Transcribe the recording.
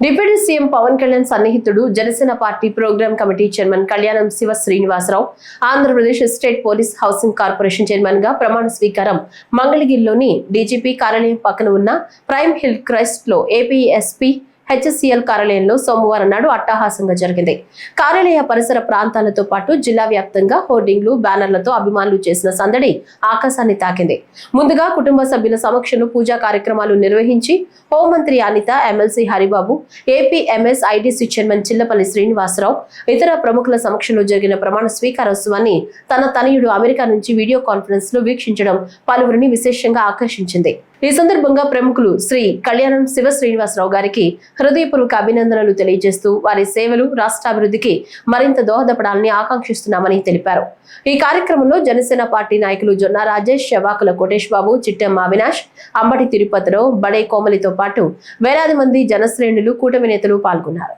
Deputy CM Pawan Kalyan సన్నిహితుడు Janasena party programme committee chairman Kalyanam Siva Srinivasarao Andhra Pradesh state police housing corporation chairman గా ప్రమాణ స్వీకారం మంగళగిరిలోని డీజీపీ కార్యాలయం పక్కన ఉన్న ప్రైమ్ హిల్ క్రెస్ట్ లో ఏపీఎస్పీ హెచ్ఎస్సీఎల్ కార్యాలయంలో సోమవారం నాడు అట్టహాసంగా జరిగింది. కార్యాలయ పరిసర ప్రాంతాలతో పాటు జిల్లా వ్యాప్తంగా హోర్డింగ్లు, బ్యానర్లతో అభిమానులు చేసిన సందడి ఆకాశాన్ని తాకింది. ముందుగా కుటుంబ సభ్యుల సమక్షంలో పూజా కార్యక్రమాలు నిర్వహించి హోంమంత్రి Anitha, MLC Haribabu, AP MS ITC chairman Chillapalli Srinivasarao, ఇతర ప్రముఖుల సమక్షంలో జరిగిన ప్రమాణ స్వీకారోత్సవాన్ని తన తనయుడు అమెరికా నుంచి వీడియో కాన్ఫరెన్స్ లో వీక్షించడం పలువురిని విశేషంగా ఆకర్షించింది. ఈ సందర్భంగా ప్రముఖులు శ్రీ కళ్యాణం శివ శ్రీనివాసరావు గారికి హృదయపూర్వక అభినందనలు తెలియజేస్తూ వారి సేవలు రాష్ట్రాభివృద్ధికి మరింత దోహదపడాలని ఆకాంక్షిస్తున్నామని తెలిపారు. ఈ కార్యక్రమంలో జనసేన పార్టీ నాయకులు జొన్న రాజేష్, శవాకుల కోటేష్ బాబు, చిట్టెం అవినాష్, అంబటి తిరుపతిరావు, బడే కోమలితో పాటు వేలాది మంది జనశ్రేణులు, కూటమి నేతలు పాల్గొన్నారు.